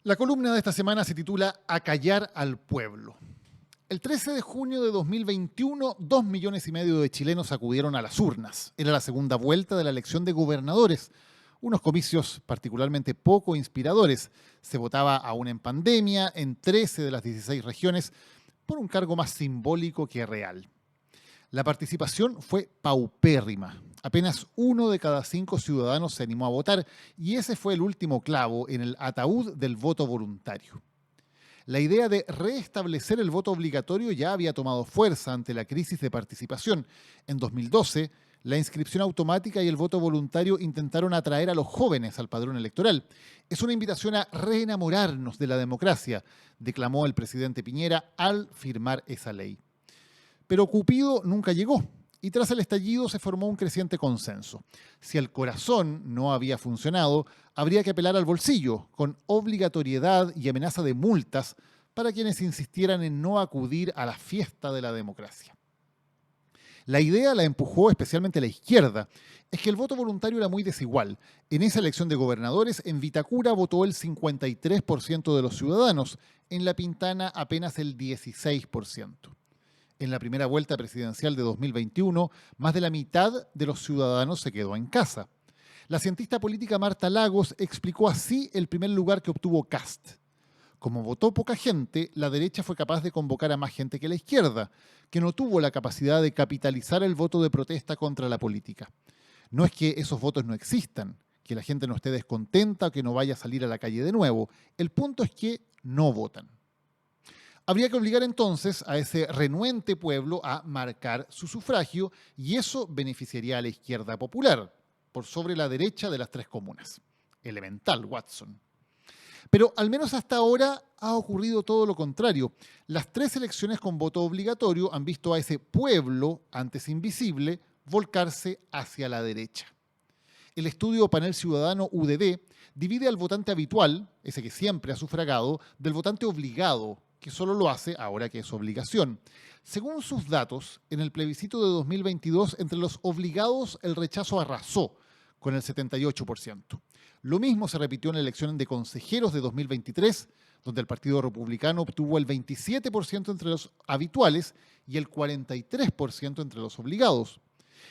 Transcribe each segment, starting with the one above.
La columna de esta semana se titula Acallar al pueblo. El 13 de junio de 2021, 2,5 millones de chilenos acudieron a las urnas. Era la segunda vuelta de la elección de gobernadores, unos comicios particularmente poco inspiradores. Se votaba aún en pandemia en 13 de las 16 regiones por un cargo más simbólico que real. La participación fue paupérrima. Apenas 1 de cada 5 ciudadanos se animó a votar y ese fue el último clavo en el ataúd del voto voluntario. La idea de restablecer el voto obligatorio ya había tomado fuerza ante la crisis de participación. En 2012, la inscripción automática y el voto voluntario intentaron atraer a los jóvenes al padrón electoral. Es una invitación a reenamorarnos de la democracia, declamó el presidente Piñera al firmar esa ley. Pero Cupido nunca llegó y tras el estallido se formó un creciente consenso. Si el corazón no había funcionado, habría que apelar al bolsillo, con obligatoriedad y amenaza de multas para quienes insistieran en no acudir a la fiesta de la democracia. La idea la empujó especialmente la izquierda. Es que el voto voluntario era muy desigual. En esa elección de gobernadores, en Vitacura votó el 53% de los ciudadanos, en La Pintana apenas el 16%. En la primera vuelta presidencial de 2021, más de la mitad de los ciudadanos se quedó en casa. La cientista política Marta Lagos explicó así el primer lugar que obtuvo Kast. Como votó poca gente, la derecha fue capaz de convocar a más gente que la izquierda, que no tuvo la capacidad de capitalizar el voto de protesta contra la política. No es que esos votos no existan, que la gente no esté descontenta o que no vaya a salir a la calle de nuevo. El punto es que no votan. Habría que obligar entonces a ese renuente pueblo a marcar su sufragio y eso beneficiaría a la izquierda popular, por sobre la derecha de las tres comunas. Elemental, Watson. Pero al menos hasta ahora ha ocurrido todo lo contrario. Las 3 elecciones con voto obligatorio han visto a ese pueblo, antes invisible, volcarse hacia la derecha. El estudio Panel Ciudadano UDD divide al votante habitual, ese que siempre ha sufragado, del votante obligado, que solo lo hace ahora que es obligación. Según sus datos, en el plebiscito de 2022, entre los obligados el rechazo arrasó con el 78%. Lo mismo se repitió en la elección de consejeros de 2023, donde el Partido Republicano obtuvo el 27% entre los habituales y el 43% entre los obligados.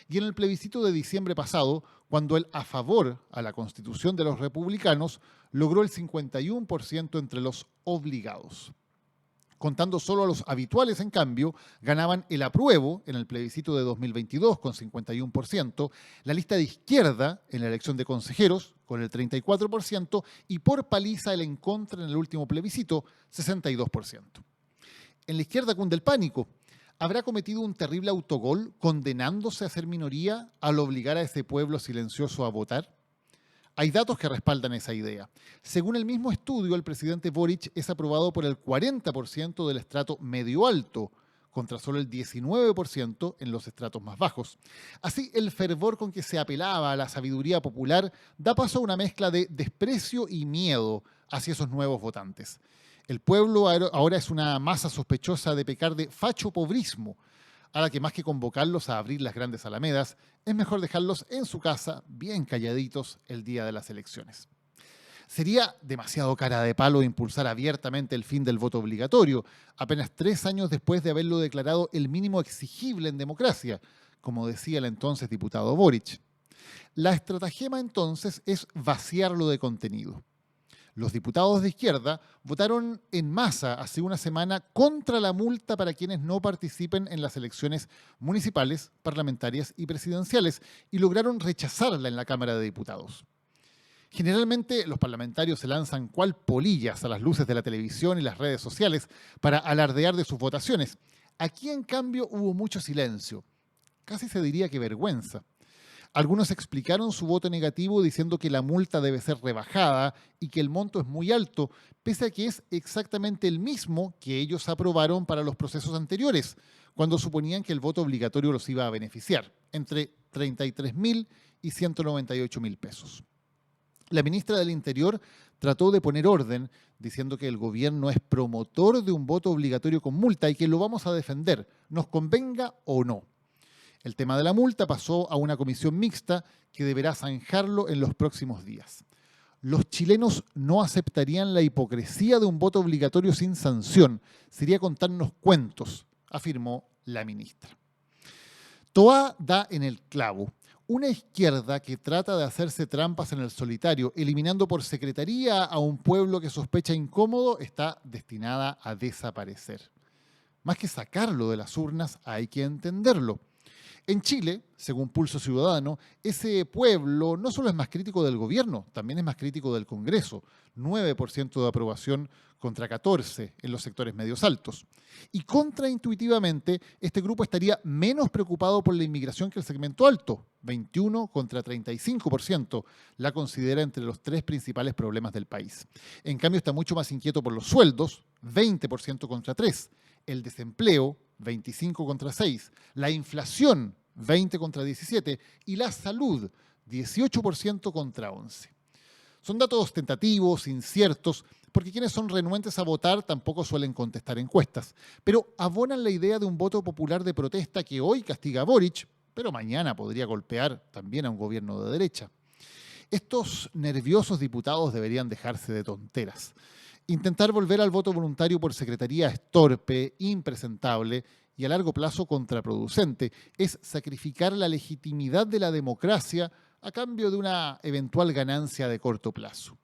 Y en el plebiscito de diciembre pasado, cuando el a favor a la Constitución de los republicanos logró el 51% entre los obligados. Contando solo a los habituales, en cambio, ganaban el apruebo en el plebiscito de 2022 con 51%, la lista de izquierda en la elección de consejeros con el 34% y por paliza el en contra en el último plebiscito, 62%. En la izquierda cunde el pánico. ¿Habrá cometido un terrible autogol condenándose a ser minoría al obligar a ese pueblo silencioso a votar? Hay datos que respaldan esa idea. Según el mismo estudio, el presidente Boric es aprobado por el 40% del estrato medio-alto, contra solo el 19% en los estratos más bajos. Así, el fervor con que se apelaba a la sabiduría popular da paso a una mezcla de desprecio y miedo hacia esos nuevos votantes. El pueblo ahora es una masa sospechosa de pecar de fachopobrismo, a la que más que convocarlos a abrir las grandes alamedas, es mejor dejarlos en su casa, bien calladitos, el día de las elecciones. Sería demasiado cara de palo impulsar abiertamente el fin del voto obligatorio, apenas 3 años después de haberlo declarado el mínimo exigible en democracia, como decía el entonces diputado Boric. La estratagema entonces es vaciarlo de contenido. Los diputados de izquierda votaron en masa hace una semana contra la multa para quienes no participen en las elecciones municipales, parlamentarias y presidenciales y lograron rechazarla en la Cámara de Diputados. Generalmente los parlamentarios se lanzan cual polillas a las luces de la televisión y las redes sociales para alardear de sus votaciones. Aquí, en cambio, hubo mucho silencio. Casi se diría que vergüenza. Algunos explicaron su voto negativo diciendo que la multa debe ser rebajada y que el monto es muy alto, pese a que es exactamente el mismo que ellos aprobaron para los procesos anteriores, cuando suponían que el voto obligatorio los iba a beneficiar, entre 33.000 y 198.000 pesos. La ministra del Interior trató de poner orden, diciendo que el gobierno es promotor de un voto obligatorio con multa y que lo vamos a defender, nos convenga o no. El tema de la multa pasó a una comisión mixta que deberá zanjarlo en los próximos días. Los chilenos no aceptarían la hipocresía de un voto obligatorio sin sanción. Sería contarnos cuentos, afirmó la ministra. Toá da en el clavo. Una izquierda que trata de hacerse trampas en el solitario, eliminando por secretaría a un pueblo que sospecha incómodo, está destinada a desaparecer. Más que sacarlo de las urnas, hay que entenderlo. En Chile, según Pulso Ciudadano, ese pueblo no solo es más crítico del gobierno, también es más crítico del Congreso. 9% de aprobación contra 14% en los sectores medios altos. Y contraintuitivamente, este grupo estaría menos preocupado por la inmigración que el segmento alto. 21 contra 35% la considera entre los 3 principales problemas del país. En cambio, está mucho más inquieto por los sueldos, 20% contra 3%. El desempleo, 25 contra 6%, la inflación, 20 contra 17%, y la salud, 18% contra 11%. Son datos tentativos, inciertos, porque quienes son renuentes a votar tampoco suelen contestar encuestas, pero abonan la idea de un voto popular de protesta que hoy castiga a Boric, pero mañana podría golpear también a un gobierno de derecha. Estos nerviosos diputados deberían dejarse de tonteras. Intentar volver al voto voluntario por secretaría es torpe, impresentable y a largo plazo contraproducente. Es sacrificar la legitimidad de la democracia a cambio de una eventual ganancia de corto plazo.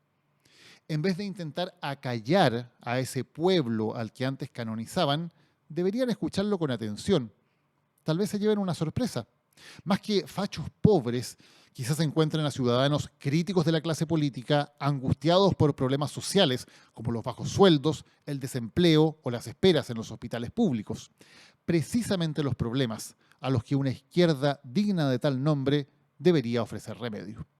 En vez de intentar acallar a ese pueblo al que antes canonizaban, deberían escucharlo con atención. Tal vez se lleven una sorpresa. Más que fachos pobres, quizás encuentren a ciudadanos críticos de la clase política, angustiados por problemas sociales como los bajos sueldos, el desempleo o las esperas en los hospitales públicos. Precisamente los problemas a los que una izquierda digna de tal nombre debería ofrecer remedio.